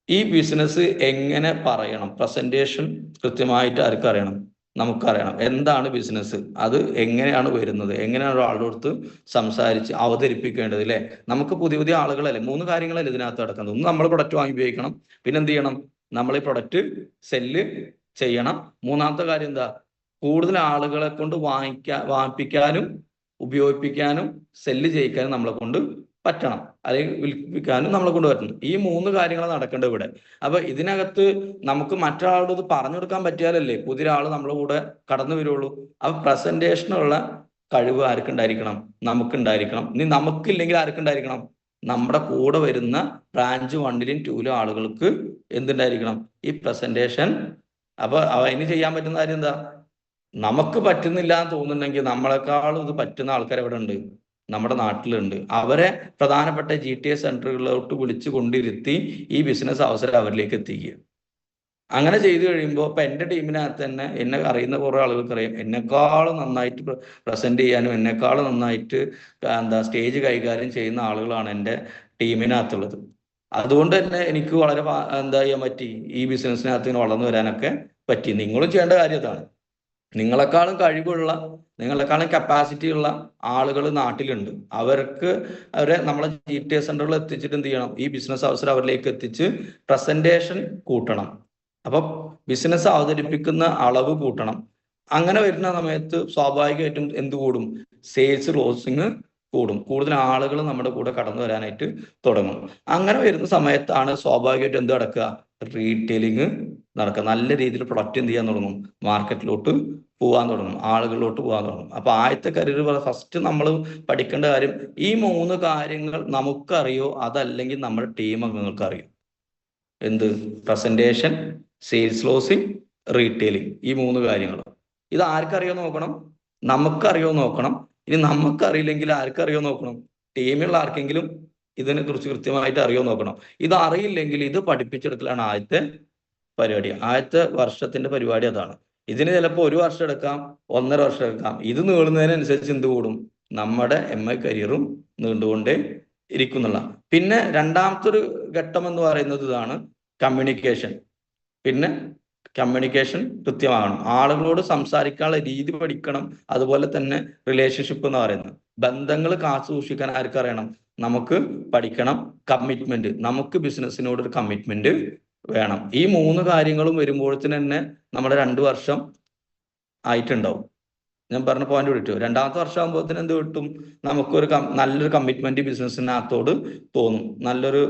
ഈ ബിസിനസ് എങ്ങനെ പറയണം, പ്രസന്റേഷൻ കൃത്യമായിട്ട് ആർക്കും അറിയണം, നമുക്കറിയണം എന്താണ് ബിസിനസ്, അത് എങ്ങനെയാണ് വരുന്നത്, എങ്ങനെയാണ് ഒരാളുടെ അടുത്ത് സംസാരിച്ച് അവതരിപ്പിക്കേണ്ടത് അല്ലേ. നമുക്ക് പുതിയ പുതിയ ആളുകളല്ലേ, 3 കാര്യങ്ങളല്ലേ ഇതിനകത്ത് നടക്കുന്നത്. ഒന്ന്, നമ്മൾ പ്രൊഡക്റ്റ് വാങ്ങി ഉപയോഗിക്കണം. പിന്നെ എന്ത് ചെയ്യണം, നമ്മൾ ഈ പ്രൊഡക്റ്റ് സെല്ല് ചെയ്യണം. മൂന്നാമത്തെ കാര്യം എന്താ, കൂടുതൽ ആളുകളെ കൊണ്ട് വാങ്ങിപ്പിക്കാനും ഉപയോഗിപ്പിക്കാനും സെല്ല് ചെയ്യിക്കാനും നമ്മളെ കൊണ്ട് പറ്റണം, അല്ലെങ്കിൽ വിൽപ്പിക്കാനും നമ്മളെ കൊണ്ട് പറ്റണം. ഈ 3 കാര്യങ്ങൾ നടക്കേണ്ടത് ഇവിടെ. അപ്പൊ ഇതിനകത്ത് നമുക്ക് മറ്റൊരാളോട് ഇത് പറഞ്ഞു കൊടുക്കാൻ പറ്റിയാലല്ലേ പുതിയ ആൾ നമ്മളെ കൂടെ കടന്നു വരുള്ളൂ. അപ്പൊ പ്രസന്റേഷനുള്ള കഴിവ് ആർക്കുണ്ടായിരിക്കണം, നമുക്കുണ്ടായിരിക്കണം. ഇനി നമുക്കില്ലെങ്കിൽ ആർക്കുണ്ടായിരിക്കണം, നമ്മുടെ കൂടെ വരുന്ന ബ്രാഞ്ച് 1ലും 2ലും ആളുകൾക്ക് എന്തുണ്ടായിരിക്കണം, ഈ പ്രസന്റേഷൻ. അപ്പൊ അതിന് ചെയ്യാൻ പറ്റുന്ന കാര്യം എന്താ, നമുക്ക് പറ്റുന്നില്ല എന്ന് തോന്നുന്നുണ്ടെങ്കിൽ നമ്മളെക്കാളും ഇത് പറ്റുന്ന ആൾക്കാർ എവിടെ ഉണ്ട്, നമ്മുടെ നാട്ടിലുണ്ട്. അവരെ പ്രധാനപ്പെട്ട GTS സെന്ററുകളിലോട്ട് വിളിച്ചു കൊണ്ടിരുത്തി ഈ ബിസിനസ് അവസരം അവരിലേക്ക് എത്തിക്കുക. അങ്ങനെ ചെയ്തു കഴിയുമ്പോൾ ഇപ്പൊ എൻ്റെ ടീമിനകത്ത് തന്നെ എന്നെ അറിയുന്ന കുറെ ആളുകൾക്ക് അറിയാം, എന്നെക്കാളും നന്നായിട്ട് പ്രസന്റ് ചെയ്യാനും എന്നെക്കാളും നന്നായിട്ട് സ്റ്റേജ് കൈകാര്യം ചെയ്യുന്ന ആളുകളാണ് എൻ്റെ ടീമിനകത്തുള്ളത്. അതുകൊണ്ട് തന്നെ എനിക്ക് വളരെ ചെയ്യാൻ പറ്റി, ഈ ബിസിനസ്സിനകത്ത് വളർന്നു വരാനൊക്കെ പറ്റി. നിങ്ങളും ചെയ്യേണ്ട കാര്യം അതാണ്. നിങ്ങളെക്കാളും കഴിവുള്ള, നിങ്ങളെക്കാളും കപ്പാസിറ്റി ഉള്ള ആളുകൾ നാട്ടിലുണ്ട്. അവരെ നമ്മളെ GTS സെന്ററുകളിൽ എത്തിച്ചിട്ട് എന്ത് ചെയ്യണം, ഈ ബിസിനസ് അവസരം അവരിലേക്ക് എത്തിച്ച് പ്രസന്റേഷൻ കൂട്ടണം. അപ്പൊ ബിസിനസ് അവതരിപ്പിക്കുന്ന അളവ് കൂട്ടണം. അങ്ങനെ വരുന്ന സമയത്ത് സ്വാഭാവികമായിട്ടും എന്ത് കൂടും, സെയിൽസ് ക്ലോസിങ് കൂടും, കൂടുതൽ ആളുകൾ നമ്മുടെ കൂടെ കടന്നു വരാനായിട്ട് തുടങ്ങും. അങ്ങനെ വരുന്ന സമയത്താണ് സ്വാഭാവികമായിട്ടും എന്ത് നടക്കുക, റീറ്റെയിലിംഗ് നടക്കുക. നല്ല രീതിയിൽ പ്രൊഡക്റ്റ് എന്ത് ചെയ്യാൻ തുടങ്ങും, മാർക്കറ്റിലോട്ട് പോകാൻ തുടങ്ങും, ആളുകളിലോട്ട് പോകാൻ തുടങ്ങും. അപ്പൊ ആദ്യത്തെ കരിയർ ഫസ്റ്റ് നമ്മൾ പഠിക്കേണ്ട കാര്യം, ഈ 3 കാര്യങ്ങൾ നമുക്കറിയോ അതല്ലെങ്കിൽ നമ്മുടെ ടീം അംഗങ്ങൾക്ക് അറിയോ. എന്ത്, പ്രസന്റേഷൻ, സെയിൽസ് ക്ലോസിങ്, റീറ്റെയിലിംഗ്, ഈ 3 കാര്യങ്ങൾ. ഇത് ആർക്കറിയോ നോക്കണം, നമുക്കറിയോ നോക്കണം. ഇനി നമുക്കറിയില്ലെങ്കിൽ ആർക്കറിയോ നോക്കണം, ടീമിലുള്ള ആർക്കെങ്കിലും ഇതിനെ കുറിച്ച് കൃത്യമായിട്ട് അറിയോ നോക്കണം. ഇത് അറിയില്ലെങ്കിൽ ഇത് പഠിപ്പിച്ചെടുക്കലാണ് ആദ്യത്തെ പരിപാടി, ആദ്യത്തെ വർഷത്തിന്റെ പരിപാടി അതാണ്. ഇതിന് ചിലപ്പോൾ 1 വർഷം എടുക്കാം, 1.5 വർഷം എടുക്കാം. ഇത് നീളുന്നതിനനുസരിച്ച് എന്ത് കൂടും, നമ്മുടെ MI കരിയറും നീണ്ടുകൊണ്ടേ ഇരിക്കുന്നുള്ള. പിന്നെ രണ്ടാമത്തെ ഒരു ഘട്ടം എന്ന് പറയുന്നത് ഇതാണ്, കമ്മ്യൂണിക്കേഷൻ. പിന്നെ കമ്മ്യൂണിക്കേഷൻ കൃത്യമാകണം, ആളുകളോട് സംസാരിക്കാനുള്ള രീതി പഠിക്കണം. അതുപോലെ തന്നെ റിലേഷൻഷിപ്പ് എന്ന് പറയുന്നത്, ബന്ധങ്ങൾ കാത്തു സൂക്ഷിക്കാൻ ആർക്കറിയണം, നമുക്ക് പഠിക്കണം. കമ്മിറ്റ്മെന്റ്, നമുക്ക് ബിസിനസ്സിനോട് ഒരു കമ്മിറ്റ്മെന്റ് വേണം. ഈ 3 കാര്യങ്ങളും വരുമ്പോഴത്തേന് തന്നെ നമ്മുടെ 2 വർഷം ആയിട്ടുണ്ടാവും. ഞാൻ പറഞ്ഞ പോയിന്റ് വിട്ടു. 2ാമത്തെ വർഷം ആകുമ്പോഴത്തേന് എന്ത് കിട്ടും, നമുക്കൊരു നല്ലൊരു കമ്മിറ്റ്മെന്റ് ബിസിനസ്സിനകത്തോട് തോന്നും, നല്ലൊരു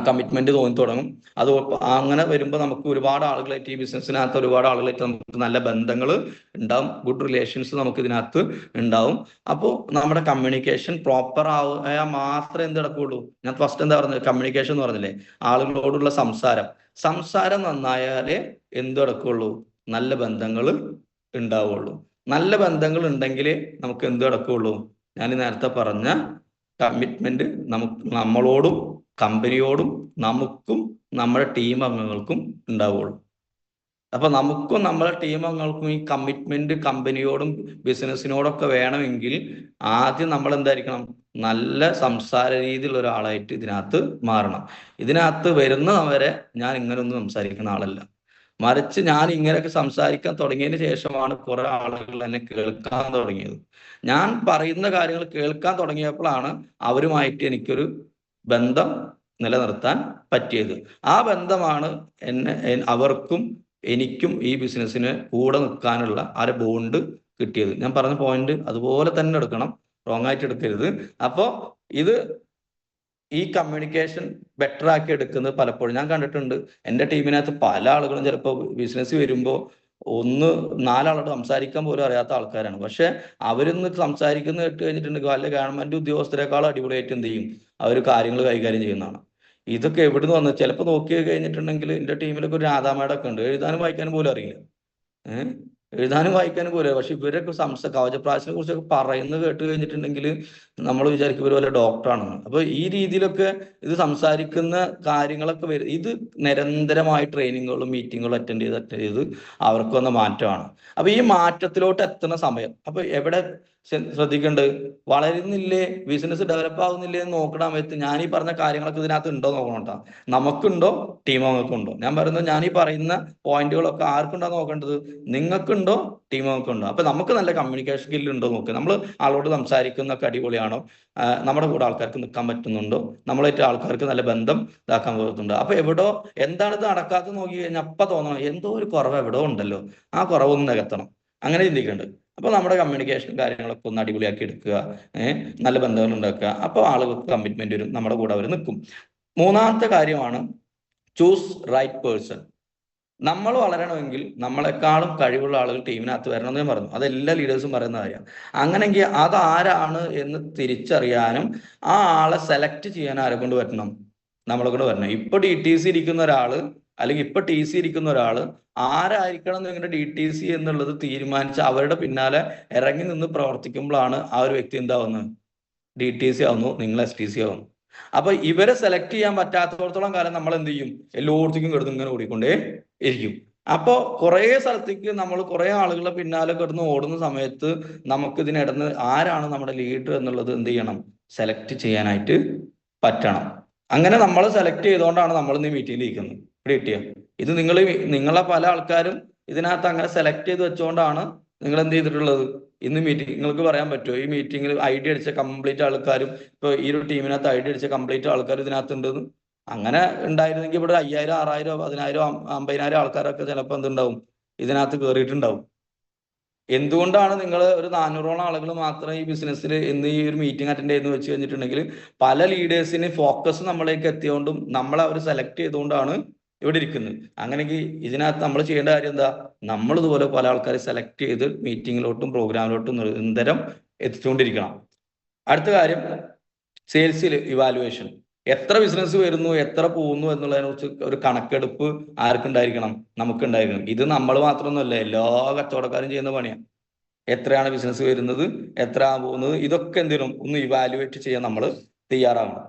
കമ്മിറ്റ്മെന്റ് തോന്നി തുടങ്ങും. അത് അങ്ങനെ വരുമ്പോൾ നമുക്ക് ഒരുപാട് ആളുകളായിട്ട് ഈ ബിസിനസ്സിനകത്ത് ഒരുപാട് ആളുകളായിട്ട് നമുക്ക് നല്ല ബന്ധങ്ങൾ ഉണ്ടാവും, ഗുഡ് റിലേഷൻസ് നമുക്ക് ഇതിനകത്ത് ഉണ്ടാവും. അപ്പോൾ നമ്മുടെ കമ്മ്യൂണിക്കേഷൻ പ്രോപ്പർ ആയാൽ മാത്രമേ എന്ത് നടക്കുകയുള്ളൂ. ഞാൻ ഫസ്റ്റ് എന്താ പറഞ്ഞത്, കമ്മ്യൂണിക്കേഷൻ എന്ന് പറഞ്ഞില്ലേ, ആളുകളോടുള്ള സംസാരം നന്നായാലേ എന്ത് നടക്കുകയുള്ളൂ, നല്ല ബന്ധങ്ങൾ ഉണ്ടാവുള്ളൂ. നല്ല ബന്ധങ്ങൾ ഉണ്ടെങ്കിലേ നമുക്ക് എന്ത് നടക്കുകയുള്ളൂ, ഞാൻ നേരത്തെ പറഞ്ഞ കമ്മിറ്റ്മെന്റ് നമ്മളോടും കമ്പനിയോടും നമുക്കും നമ്മുടെ ടീം അംഗങ്ങൾക്കും ഉണ്ടാവുള്ളൂ. അപ്പൊ നമുക്കും നമ്മുടെ ടീം അംഗങ്ങൾക്കും ഈ കമ്മിറ്റ്മെന്റ് കമ്പനിയോടും ബിസിനസ്സിനോടൊക്കെ വേണമെങ്കിൽ ആദ്യം നമ്മൾ എന്തായിരിക്കണം, നല്ല സംസാര രീതിയിലുള്ള ഒരാളായിട്ട് ഇതിനകത്ത് മാറണം. ഇതിനകത്ത് വരുന്നവരെ ഞാൻ ഇങ്ങനൊന്നും സംസാരിക്കുന്ന ആളല്ല, മറിച്ച് ഞാൻ ഇങ്ങനെയൊക്കെ സംസാരിക്കാൻ തുടങ്ങിയതിന് ശേഷമാണ് കുറെ ആളുകൾ എന്നെ കേൾക്കാൻ തുടങ്ങിയത്. ഞാൻ പറയുന്ന കാര്യങ്ങൾ കേൾക്കാൻ തുടങ്ങിയപ്പോഴാണ് അവരുമായിട്ട് എനിക്കൊരു ബന്ധം നിലനിർത്താൻ പറ്റിയത്. ആ ബന്ധമാണ് അവർക്കും എനിക്കും ഈ ബിസിനസ്സിന് കൂടെ നിൽക്കാനുള്ള ആ ഒരു ബോണ്ട് കിട്ടിയത്. ഞാൻ പറഞ്ഞ പോയിന്റ് അതുപോലെ തന്നെ എടുക്കണം, റോങ് ആയിട്ട് എടുക്കരുത്. അപ്പോൾ ഇത് ഈ കമ്മ്യൂണിക്കേഷൻ ബെറ്റർ ആക്കി എടുക്കുന്നത് പലപ്പോഴും ഞാൻ കണ്ടിട്ടുണ്ട്. എൻ്റെ ടീമിനകത്ത് പല ആളുകളും ചിലപ്പോൾ ബിസിനസ് വരുമ്പോൾ നാലാളോട് സംസാരിക്കാൻ പോലും അറിയാത്ത ആൾക്കാരാണ്. പക്ഷെ അവരിന്ന് സംസാരിക്കുന്നത് കേട്ട് കഴിഞ്ഞിട്ടുണ്ടെങ്കിൽ വല്ല ഗവൺമെന്റ് ഉദ്യോഗസ്ഥരെക്കാളും അടിപൊളിയായിട്ട് എന്ത് ചെയ്യും, അവർ കാര്യങ്ങൾ കൈകാര്യം ചെയ്യുന്നതാണ്. ഇതൊക്കെ എവിടുന്ന് വന്നത്, ചിലപ്പോൾ നോക്കി കഴിഞ്ഞിട്ടുണ്ടെങ്കിൽ എൻ്റെ ടീമിലൊക്കെ ഒരു രാധാമേടൊക്കെ ഉണ്ട്, എഴുതാനും വായിക്കാനും പോലും അറിയില്ല. എഴുതാനും വായിക്കാനും പോലും, പക്ഷെ ഇവരൊക്കെ കവചപ്രാശിനെ കുറിച്ചൊക്കെ പറയുന്നത് കേട്ട് കഴിഞ്ഞിട്ടുണ്ടെങ്കിൽ നമ്മൾ വിചാരിക്കും ഇവർ വല്ല ഡോക്ടറാണെന്ന്. അപ്പൊ ഈ രീതിയിലൊക്കെ ഇത് സംസാരിക്കുന്ന കാര്യങ്ങളൊക്കെ ഇത് നിരന്തരമായി ട്രെയിനിങ്ങുകളും മീറ്റിങ്ങുകളും അറ്റൻഡ് ചെയ്ത് അവർക്ക് വന്ന മാറ്റമാണ്. അപ്പൊ ഈ മാറ്റത്തിലോട്ട് എത്തുന്ന സമയം അപ്പൊ എവിടെ ശ്രദ്ധിക്കേണ്ടത്, വളരുന്നില്ലേ, ബിസിനസ് ഡെവലപ്പ് ആവുന്നില്ലേ എന്ന് നോക്കണ സമയത്ത് ഞാൻ ഈ പറഞ്ഞ കാര്യങ്ങളൊക്കെ ഇതിനകത്ത് ഉണ്ടോ നോക്കണം കേട്ടോ. നമുക്കുണ്ടോ ടീം അംഗങ്ങൾക്കുണ്ടോ. ഞാൻ പറയുന്നത് ഞാൻ ഈ പറയുന്ന പോയിന്റുകളൊക്കെ ആർക്കുണ്ടോ നോക്കേണ്ടത്, നിങ്ങൾക്കുണ്ടോ ടീം അംഗങ്ങൾക്കുണ്ടോ. അപ്പൊ നമുക്ക് നല്ല കമ്മ്യൂണിക്കേഷൻ സ്കില്ല് ഉണ്ടോ നോക്കുക, നമ്മൾ ആളോട് സംസാരിക്കുന്നൊക്കെ അടിപൊളിയാണോ, നമ്മുടെ കൂടെ ആൾക്കാർക്ക് നിൽക്കാൻ പറ്റുന്നുണ്ടോ, നമ്മളായിട്ട് ആൾക്കാർക്ക് നല്ല ബന്ധം ഇതാക്കാൻ പറ്റുന്നുണ്ടോ. അപ്പൊ എവിടോ എന്താണ് ഇത് നടക്കാത്ത നോക്കി കഴിഞ്ഞാൽ അപ്പൊ തോന്നണം എന്തോ ഒരു കുറവ് എവിടോ ഉണ്ടല്ലോ, ആ കുറവൊന്നും നികത്തണം, അങ്ങനെ ചിന്തിക്കുന്നുണ്ട്. അപ്പൊ നമ്മുടെ കമ്മ്യൂണിക്കേഷൻ കാര്യങ്ങളൊക്കെ ഒന്ന് അടിപൊളിയാക്കി എടുക്കുക, നല്ല ബന്ധങ്ങൾ ഉണ്ടാക്കുക. അപ്പോൾ ആളുകൾക്ക് കമ്മിറ്റ്മെന്റ് വരും, നമ്മുടെ കൂടെ അവർ നിൽക്കും. മൂന്നാമത്തെ കാര്യമാണ് ചൂസ് റൈറ്റ് പേഴ്സൺ. നമ്മൾ വളരണമെങ്കിൽ നമ്മളെക്കാളും കഴിവുള്ള ആളുകൾ ടീമിനകത്ത് വരണമെന്ന് ഞാൻ പറഞ്ഞു, അതെല്ലാ ലീഡേഴ്സും പറയുന്ന കാര്യമാണ്. അങ്ങനെങ്കിൽ അതാരാണ് എന്ന് തിരിച്ചറിയാനും ആ ആളെ സെലക്ട് ചെയ്യാൻ ആരെ കൊണ്ട് പറ്റണം, നമ്മളെ കൊണ്ട് വരണം. ഇപ്പൊ DTC ഇരിക്കുന്ന ഒരാള് അല്ലെങ്കിൽ ഇപ്പൊ TC ഇരിക്കുന്ന ഒരാള് ആരായിരിക്കണം നിങ്ങളുടെ DTC എന്നുള്ളത് തീരുമാനിച്ച് അവരുടെ പിന്നാലെ ഇറങ്ങി നിന്ന് പ്രവർത്തിക്കുമ്പോഴാണ് ആ ഒരു വ്യക്തി എന്താവുന്നത്, DTC ആവുന്നു, നിങ്ങൾ STC ആവുന്നു. അപ്പൊ ഇവരെ സെലക്ട് ചെയ്യാൻ പറ്റാത്തടത്തോളം കാലം നമ്മൾ എന്ത് ചെയ്യും, എല്ലായിടത്തേക്കും കിടന്ന് ഇങ്ങനെ ഓടിക്കൊണ്ടേ ഇരിക്കും. അപ്പോ കുറെ സ്ഥലത്തേക്ക് നമ്മൾ കുറെ ആളുകളെ പിന്നാലെ കിടന്ന് ഓടുന്ന സമയത്ത് നമുക്ക് ഇതിനിടന്ന് ആരാണ് നമ്മുടെ ലീഡർ എന്നുള്ളത് എന്ത് ചെയ്യണം, സെലക്ട് ചെയ്യാനായിട്ട് പറ്റണം. അങ്ങനെ നമ്മൾ സെലക്ട് ചെയ്തുകൊണ്ടാണ് നമ്മൾ ഇന്ന് മീറ്റിംഗിൽ ഇരിക്കുന്നത്. ഇവിടെ കിട്ടിയ ഇത് നിങ്ങളെ പല ആൾക്കാരും ഇതിനകത്ത് അങ്ങനെ സെലക്ട് ചെയ്ത് വെച്ചുകൊണ്ടാണ് നിങ്ങൾ എന്ത് ചെയ്തിട്ടുള്ളത്. ഇന്ന് മീറ്റിംഗ് നിങ്ങൾക്ക് പറയാൻ പറ്റുമോ, ഈ മീറ്റിംഗിൽ ID അടിച്ച കംപ്ലീറ്റ് ആൾക്കാരും ഇപ്പൊ ഈ ഒരു ടീമിനകത്ത് ID അടിച്ച കംപ്ലീറ്റ് ആൾക്കാർ ഇതിനകത്ത് ഉണ്ടെന്ന്. അങ്ങനെ ഉണ്ടായിരുന്നെങ്കിൽ ഇവിടെ 5000 6000 10000 50,000 ആൾക്കാരൊക്കെ ചിലപ്പോൾ എന്തുണ്ടാവും, ഇതിനകത്ത് കയറിയിട്ടുണ്ടാവും. എന്തുകൊണ്ടാണ് നിങ്ങൾ ഒരു 400ഓളം ആളുകൾ മാത്രം ഈ ബിസിനസ്സിൽ ഇന്ന് ഈ ഒരു മീറ്റിംഗ് അറ്റൻഡ് ചെയ്തെന്ന് വെച്ച് കഴിഞ്ഞിട്ടുണ്ടെങ്കിൽ പല ലീഡേഴ്സിന് ഫോക്കസ് നമ്മളേക്ക് എത്തിയോണ്ടും നമ്മളെ അവർ സെലക്ട് ചെയ്തുകൊണ്ടാണ് ഇവിടെ ഇരിക്കുന്നത്. അങ്ങനെയെങ്കിൽ ഇതിനകത്ത് നമ്മൾ ചെയ്യേണ്ട കാര്യം എന്താ, നമ്മൾ ഇതുപോലെ പല ആൾക്കാരെ സെലക്ട് ചെയ്ത് മീറ്റിങ്ങിലോട്ടും പ്രോഗ്രാമിലോട്ടും നിരന്തരം എത്തിച്ചുകൊണ്ടിരിക്കണം. അടുത്ത കാര്യം സെയിൽസിൽ ഇവാലുവേഷൻ. എത്ര ബിസിനസ് വരുന്നു, എത്ര പോകുന്നു എന്നുള്ളതിനെ കുറിച്ച് ഒരു കണക്കെടുപ്പ് ആർക്കുണ്ടായിരിക്കണം, നമുക്കുണ്ടായിരിക്കണം. ഇത് നമ്മൾ മാത്രമൊന്നുമല്ല, എല്ലാ കച്ചവടക്കാരും ചെയ്യുന്ന പണിയാണ്. എത്രയാണ് ബിസിനസ് വരുന്നത്, എത്ര പോകുന്നത്, ഇതൊക്കെ എന്തിനും ഒന്ന് ഇവാലുവേറ്റ് ചെയ്യാൻ നമ്മൾ തയ്യാറാകണം.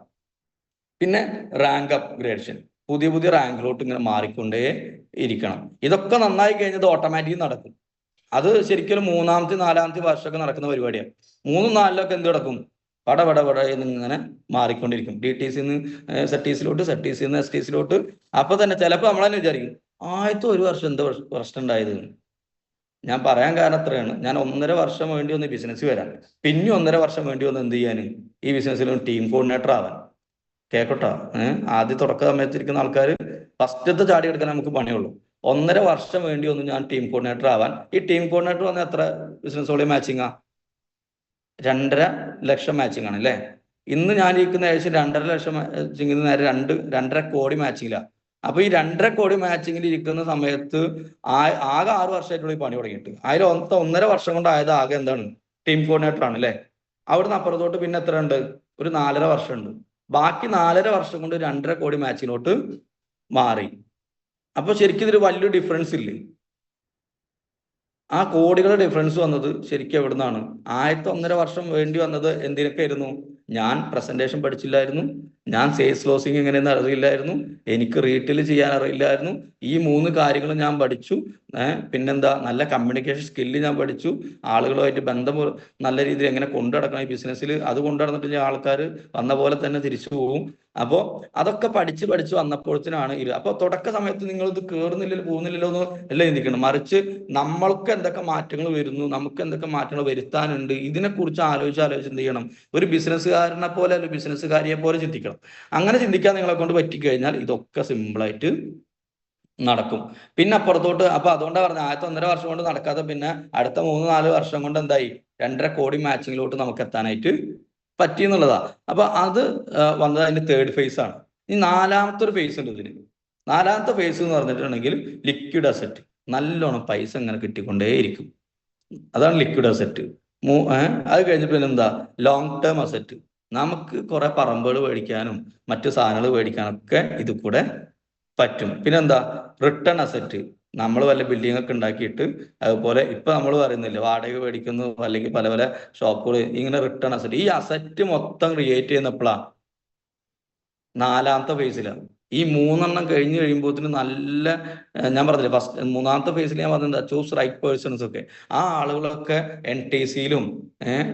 പിന്നെ റാങ്ക് അപ്ഗ്രേഡേഷൻ, പുതിയ റാങ്കിലോട്ട് ഇങ്ങനെ മാറിക്കൊണ്ടേ ഇരിക്കണം. ഇതൊക്കെ നന്നായി കഴിഞ്ഞത് ഓട്ടോമാറ്റിക് നടക്കും. അത് ശരിക്കും 3-ാമത്തെ 4-ാമത്തെ വർഷമൊക്കെ നടക്കുന്ന പരിപാടിയാണ്. 3-ഉം 4-ലൊക്കെ എന്ത് നടക്കും, പട എന്നിങ്ങനെ മാറിക്കൊണ്ടിരിക്കും. DTC-ന്ന് ZTC-ലോട്ട്, ZTC-ന്ന് STC-ലോട്ട്. അപ്പൊ തന്നെ ചിലപ്പോൾ നമ്മൾ തന്നെ വിചാരിക്കും ആദ്യത്തെ ഒരു വർഷം എന്താ പ്രശ്നം ഉണ്ടായത്. ഞാൻ പറയാൻ കാരണം എത്രയാണ്, ഞാൻ 1.5 വർഷം വേണ്ടി വന്ന് ബിസിനസ് വരാൻ, പിന്നെ 1.5 വർഷം വേണ്ടി വന്ന് എന്ത് ചെയ്യാൻ, ഈ ബിസിനസ്സിൽ ടീം കോർഡിനേറ്റർ ആവാൻ. കേക്കോട്ടോ, ആദ്യം തുടക്ക സമയത്ത് ഇരിക്കുന്ന ആൾക്കാർ ഫസ്റ്റത്തെ ചാടി എടുക്കാൻ നമുക്ക് പണിയുള്ളൂ. 1.5 വർഷം വേണ്ടി വന്നു ഞാൻ ടീം കോർഡിനേറ്റർ ആവാൻ. ഈ ടീം കോർഡിനേറ്റർ വന്ന എത്ര ബിസിനസ്സോടെ മാച്ചിങ്ങാ, 2.5 ലക്ഷം മാച്ചിങ് ആണ് അല്ലേ. ഇന്ന് ഞാൻ ഇരിക്കുന്ന ഏകദേശം 2.5 ലക്ഷം മാച്ചിങ്ങിന് നേരെ 2.5 കോടി മാച്ചിങ്ങിലാണ്. അപ്പൊ ഈ 2.5 കോടി മാച്ചിങ്ങിൽ ഇരിക്കുന്ന സമയത്ത് ആകെ 6 വർഷമായിട്ടുള്ള ഈ പണി തുടങ്ങിയിട്ട് അതിൽ 1.5 വർഷം കൊണ്ട് ആയത് ആകെ എന്താണ് ടീം കോർഡിനേറ്റർ ആണ് അല്ലെ. അവിടുന്ന് അപ്പുറത്തോട്ട് പിന്നെ എത്ര ഉണ്ട്? ഒരു 4.5 വർഷം ഉണ്ട്. ബാക്കി 4.5 വർഷം കൊണ്ട് 2.5 കോടി മാച്ചിലോട്ട് മാറി. അപ്പൊ ശരിക്കും ഇതൊരു വലിയൊരു ഡിഫറൻസ് ഇല്ലേ? ആ കോടികളുടെ ഡിഫറൻസ് വന്നത് ശരിക്കും എവിടുന്നാണ്? 1.5 വർഷം വേണ്ടി വന്നത് എന്തിനൊക്കെ ആയിരുന്നു? ഞാൻ പ്രസന്റേഷൻ പഠിച്ചില്ലായിരുന്നു, ഞാൻ സെയിൽസ് ക്ലോസിങ് എങ്ങനെയെന്ന് അറിയില്ലായിരുന്നു, എനിക്ക് റീറ്റെയിൽ ചെയ്യാൻ അറിയില്ലായിരുന്നു. ഈ 3 കാര്യങ്ങളും ഞാൻ പഠിച്ചു. പിന്നെന്താ, നല്ല കമ്മ്യൂണിക്കേഷൻ സ്കില്ല് ഞാൻ പഠിച്ചു. ആളുകളുമായിട്ട് ബന്ധം നല്ല രീതിയിൽ എങ്ങനെ കൊണ്ടു നടക്കണം ഈ ബിസിനസ്സിൽ, അത് കൊണ്ടു നടന്നിട്ട് ആൾക്കാർ വന്ന പോലെ തന്നെ തിരിച്ചു പോകും. അപ്പോ അതൊക്കെ പഠിച്ച് വന്നപ്പോഴത്തേനാണ് ഇത്. അപ്പൊ തുടക്ക സമയത്ത് നിങ്ങൾ ഇത് കേറുന്നില്ലല്ലോ പോകുന്നില്ലല്ലോ എന്ന് അല്ല ചിന്തിക്കണം. മറിച്ച് നമ്മൾക്ക് എന്തൊക്കെ മാറ്റങ്ങൾ വരുന്നു, നമുക്ക് എന്തൊക്കെ മാറ്റങ്ങൾ വരുത്താനുണ്ട്, ഇതിനെക്കുറിച്ച് ആലോചിച്ച് എന്ത് ചെയ്യണം? ഒരു ബിസിനസ്സുകാരനെ പോലെ അല്ല ബിസിനസ്സുകാരിയെ പോലെ ചിന്തിക്കണം. അങ്ങനെ ചിന്തിക്കാൻ നിങ്ങളെ കൊണ്ട് പറ്റിക്കഴിഞ്ഞാൽ ഇതൊക്കെ സിമ്പിളായിട്ട് നടക്കും. പിന്നെ അപ്പുറത്തോട്ട് അപ്പൊ അതുകൊണ്ടാണ് പറഞ്ഞത് 1.5 വർഷം കൊണ്ട് നടക്കാതെ പിന്നെ അടുത്ത 3-4 വർഷം കൊണ്ട് എന്തായി 2.5 കോടി മാച്ചിങ്ങിലോട്ട് നമുക്ക് എത്താനായിട്ട് പറ്റി എന്നുള്ളതാ. അപ്പൊ അത് വന്നത് അതിന്റെ 3rd ഫേസ് ആണ്. ഈ 4ാമത്തെ ഒരു ഫേസ് ഉണ്ട് ഇതിന്. 4ാമത്തെ ഫേസ് എന്ന് പറഞ്ഞിട്ടുണ്ടെങ്കിൽ ലിക്വിഡ് അസറ്റ്. നല്ലോണം പൈസ ഇങ്ങനെ കിട്ടിക്കൊണ്ടേയിരിക്കും. അതാണ് ലിക്വിഡ് അസറ്റ്. അത് കഴിഞ്ഞിട്ട് പിന്നെ എന്താ? Long term asset. നമുക്ക് കുറെ പറമ്പുകൾ മേടിക്കാനും മറ്റു സാധനങ്ങൾ മേടിക്കാനൊക്കെ ഇത് കൂടെ പറ്റും. പിന്നെന്താ? Return asset. നമ്മൾ വല്ല ബിൽഡിംഗ് ഒക്കെ ഉണ്ടാക്കിയിട്ട് അതുപോലെ ഇപ്പൊ നമ്മൾ പറയുന്നില്ല വാടക മേടിക്കുന്നു, അല്ലെങ്കിൽ പല പല ഷോപ്പുകൾ, ഇങ്ങനെ റിട്ടേൺ അസറ്റ്. ഈ അസറ്റ് മൊത്തം ക്രിയേറ്റ് ചെയ്യുന്നപ്പോഴാണ് 4ാമത്തെ ഫേസിലാണ്. ഈ 3 കഴിഞ്ഞ് കഴിയുമ്പോഴത്തേന് നല്ല ഞാൻ പറഞ്ഞില്ലേ ഫസ്റ്റ് 3ാമത്തെ ഫേസിൽ ഞാൻ പറഞ്ഞത് ചൂസ് റൈറ്റ് പേഴ്സൺസ് ഒക്കെ. ആ ആളുകളൊക്കെ NTCയിലും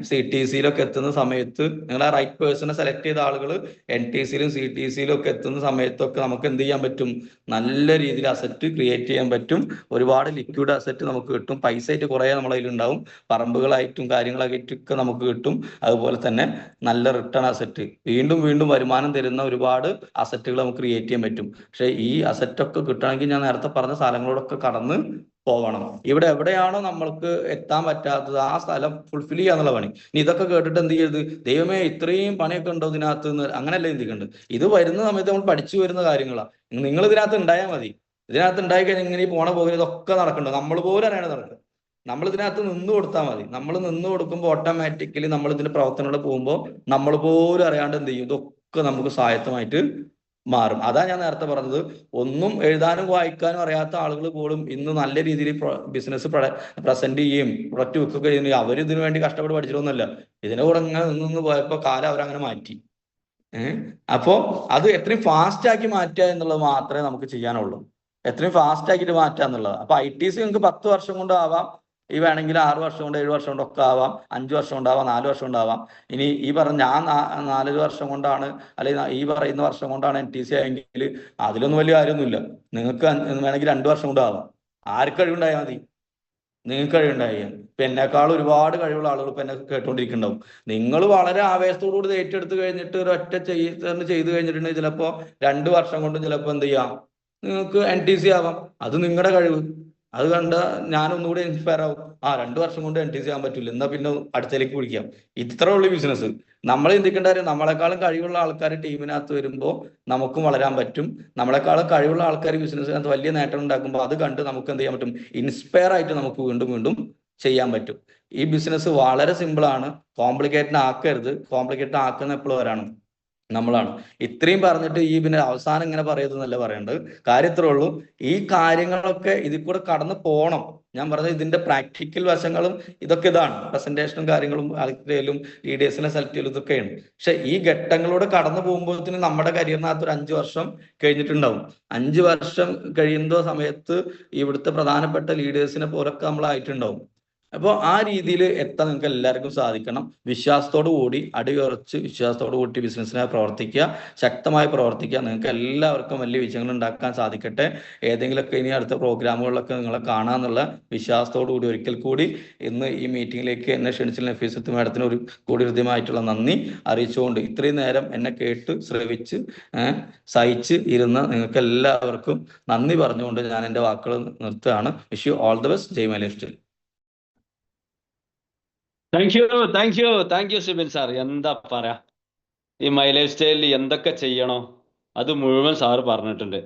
CTCയിലും ഒക്കെ എത്തുന്ന സമയത്ത് നിങ്ങൾ ആ റൈറ്റ് പേഴ്സണെ സെലക്ട് ചെയ്ത ആളുകൾ NTCയിലും CTCയിലും ഒക്കെ എത്തുന്ന സമയത്തൊക്കെ നമുക്ക് എന്ത് ചെയ്യാൻ പറ്റും? നല്ല രീതിയിൽ അസറ്റ് ക്രിയേറ്റ് ചെയ്യാൻ പറ്റും. ഒരുപാട് ലിക്വിഡ് അസറ്റ് നമുക്ക് കിട്ടും. പൈസ ആയിട്ട് കുറെ നമ്മളെ ഉണ്ടാവും, പറമ്പുകളായിട്ടും കാര്യങ്ങളായിട്ടൊക്കെ നമുക്ക് കിട്ടും. അതുപോലെ തന്നെ നല്ല റിട്ടേൺ അസറ്റ്, വീണ്ടും വീണ്ടും വരുമാനം തരുന്ന ഒരുപാട് അസറ്റുകൾ നമുക്ക് ക്രിയേറ്റ് ചെയ്യാൻ പറ്റും. പക്ഷെ ഈ അസറ്റ് ഒക്കെ കിട്ടണമെങ്കിൽ ഞാൻ നേരത്തെ പറഞ്ഞ സ്ഥലങ്ങളോടൊക്കെ കടന്ന് പോകണം. ഇവിടെ എവിടെയാണോ നമ്മൾക്ക് എത്താൻ പറ്റാത്തത് ആ സ്ഥലം ഫുൾഫിൽ ചെയ്യാന്നുള്ള പണി. ഇനി ഇതൊക്കെ കേട്ടിട്ട് എന്ത് ചെയ്യരുത്, ദൈവമേ ഇത്രയും പണിയൊക്കെ ഉണ്ടോ ഇതിനകത്ത് എന്ന് അങ്ങനെയല്ല ചിന്തിക്കേണ്ടത്. ഇത് വരുന്ന സമയത്ത് നമ്മൾ പഠിച്ചു വരുന്ന കാര്യങ്ങളാണ്. നിങ്ങൾ ഇതിനകത്ത് ഉണ്ടായാൽ മതി. ഇതിനകത്ത് ഉണ്ടായി കഴിഞ്ഞാൽ ഇങ്ങനെ ഈ പോണ പോകുന്നത് ഇതൊക്കെ നടക്കണ്ടോ? നമ്മൾ പോലും അറിയണത് നടക്കുന്നത്. നമ്മൾ ഇതിനകത്ത് നിന്ന് കൊടുത്താൽ മതി. നമ്മൾ നിന്ന് കൊടുക്കുമ്പോൾ ഓട്ടോമാറ്റിക്കലി നമ്മൾ ഇതിന്റെ പ്രവർത്തനങ്ങൾ പോകുമ്പോൾ നമ്മൾ പോലും അറിയാണ്ട് എന്ത് ചെയ്യും? ഇതൊക്കെ നമുക്ക് സ്വായത്തമായിട്ട് മാറും. അതാ ഞാൻ നേരത്തെ പറഞ്ഞത്, ഒന്നും എഴുതാനും വായിക്കാനും അറിയാത്ത ആളുകൾ പോലും ഇന്ന് നല്ല രീതിയിൽ ബിസിനസ് പ്രസന്റ് ചെയ്യുകയും പ്രൊഡക്റ്റ് വിൽക്കുകയും ചെയ്യുന്നു. അവർ ഇതിനു വേണ്ടി കഷ്ടപ്പെട്ട് പഠിച്ചിട്ടൊന്നുമല്ല. ഇതിനെ കൂടെ ഇങ്ങനെ നിന്ന് പോയപ്പോൾ കാലം അവരങ്ങനെ മാറ്റി. അപ്പോ അത് എത്രയും ഫാസ്റ്റ് ആക്കി മാറ്റുക എന്നുള്ളത് മാത്രമേ നമുക്ക് ചെയ്യാനുള്ളൂ. എത്രയും ഫാസ്റ്റ് ആക്കിയിട്ട് മാറ്റുക എന്നുള്ളത്. അപ്പൊ ITC നിങ്ങൾക്ക് 10 വർഷം കൊണ്ട് ആവാം, ഈ വേണമെങ്കിൽ 6 വർഷം കൊണ്ട് 7 വർഷം കൊണ്ടൊക്കെ ആവാം, 5 വർഷം കൊണ്ടാവാം, 4 വർഷം കൊണ്ടാവാം. ഇനി ഈ പറഞ്ഞ ഞാൻ 4 വർഷം കൊണ്ടാണ്, അല്ലെങ്കിൽ ഈ പറയുന്ന വർഷം കൊണ്ടാണ് NTC ആയെങ്കിൽ അതിലൊന്നും വലിയ കാര്യമൊന്നുമില്ല. നിങ്ങൾക്ക് വേണമെങ്കിൽ 2 വർഷം കൊണ്ടാവാം. ആർക്ക് കഴിവുണ്ടായാൽ മതി? നിങ്ങൾക്ക് കഴിവുണ്ടായി. ഇപ്പൊ എന്നെക്കാൾ ഒരുപാട് കഴിവുള്ള ആളുകൾ ഇപ്പൊ എന്നെ കേട്ടോണ്ടിരിക്കുന്നുണ്ടാവും. നിങ്ങൾ വളരെ ആവേശത്തോടുകൂടി ഏറ്റെടുത്ത് കഴിഞ്ഞിട്ട് ഒരു ഒറ്റ ചെയ്ത് കഴിഞ്ഞിട്ടുണ്ടെങ്കിൽ ചിലപ്പോ 2 വർഷം കൊണ്ട് ചിലപ്പോ എന്ത് ചെയ്യാം, നിങ്ങൾക്ക് NTC ആവാം. അത് നിങ്ങളുടെ കഴിവ്. അത് കണ്ട ഞാനൊന്നുകൂടി ഇൻസ്പയർ ആവും. 2 വർഷം കൊണ്ട് NTC ആവാൻ പറ്റില്ല, എന്നാ പിന്നെ അടുത്തേക്ക് പിടിക്കാം. ഇത്രേ ഉള്ളൂ ബിസിനസ്. നമ്മൾ ചിന്തിക്കേണ്ട കാര്യം, നമ്മളെക്കാളും കഴിവുള്ള ആൾക്കാർ ടീമിനകത്ത് വരുമ്പോൾ നമുക്കും വളരാൻ പറ്റും. നമ്മളെക്കാളും കഴിവുള്ള ആൾക്കാർ ബിസിനസ്സിനകത്ത് വലിയ നേട്ടം ഉണ്ടാക്കുമ്പോൾ അത് കണ്ട് നമുക്ക് എന്ത് ചെയ്യാൻ പറ്റും? ഇൻസ്പയർ ആയിട്ട് നമുക്ക് വീണ്ടും വീണ്ടും ചെയ്യാൻ പറ്റും. ഈ ബിസിനസ് വളരെ സിമ്പിൾ ആണ്. കോംപ്ലിക്കേറ്റഡ് ആക്കരുത്. കോംപ്ലിക്കേറ്റഡ് ആക്കുന്ന എപ്പോഴും വരാണ് നമ്മളാണ്. ഇത്രയും പറഞ്ഞിട്ട് ഈ പിന്നെ അവസാനം ഇങ്ങനെ പറയരുതെന്നല്ല പറയേണ്ടത്. കാര്യം ഇത്രേ ഉള്ളൂ. ഈ കാര്യങ്ങളൊക്കെ ഇതിൽ കൂടെ കടന്നു പോകണം. ഞാൻ പറഞ്ഞത് ഇതിന്റെ പ്രാക്ടിക്കൽ വശങ്ങളും ഇതൊക്കെ ഇതാണ്. പ്രസന്റേഷനും കാര്യങ്ങളും ആൾക്കാരും ലീഡേഴ്സിനെ സെലക്ട് ചെയ്യലും ഇതൊക്കെയാണ്. പക്ഷെ ഈ ഘട്ടങ്ങളോട് കടന്നു പോകുമ്പോഴത്തേന് നമ്മുടെ കരിയറിനകത്ത് ഒരു 5 വർഷം കഴിഞ്ഞിട്ടുണ്ടാവും. 5 വർഷം കഴിയുന്ന സമയത്ത് ഇവിടുത്തെ പ്രധാനപ്പെട്ട ലീഡേഴ്സിനെ പോലൊക്കെ നമ്മളായിട്ടുണ്ടാവും. അപ്പോൾ ആ രീതിയിൽ എത്താൻ നിങ്ങൾക്ക് എല്ലാവർക്കും സാധിക്കണം. വിശ്വാസത്തോടു കൂടി അടിയുറച്ച് വിശ്വാസത്തോടു കൂടി ബിസിനസ്സിനെ പ്രവർത്തിക്കുക, ശക്തമായി പ്രവർത്തിക്കുക. നിങ്ങൾക്ക് എല്ലാവർക്കും വലിയ വിജയങ്ങൾ ഉണ്ടാക്കാൻ സാധിക്കട്ടെ. ഏതെങ്കിലുമൊക്കെ ഇനി അടുത്ത പ്രോഗ്രാമുകളിലൊക്കെ നിങ്ങളെ കാണാന്നുള്ള വിശ്വാസത്തോടു കൂടി ഒരിക്കൽ കൂടി ഇന്ന് ഈ മീറ്റിംഗിലേക്ക് എന്നെ ക്ഷണിച്ചില്ല നഫീസത്ത് മാഡത്തിന് ഒരു കൂടി ഹൃദ്യമായിട്ടുള്ള നന്ദി അറിയിച്ചുകൊണ്ട് ഇത്രയും നേരം എന്നെ കേട്ട് ശ്രവിച്ച് സഹിച്ച് ഇരുന്ന നിങ്ങൾക്ക് എല്ലാവർക്കും നന്ദി പറഞ്ഞുകൊണ്ട് ഞാൻ എൻ്റെ വാക്കുകൾ നിർത്തുകയാണ്. Wish you all the best. Jai my life style. Thank you Sibin sir. എന്താ പറയാ, ഈ മൈ ലൈഫ് സ്റ്റൈലിൽ എന്തൊക്കെ ചെയ്യണോ അത് മുഴുവൻ സാറ് പറഞ്ഞിട്ടുണ്ട്.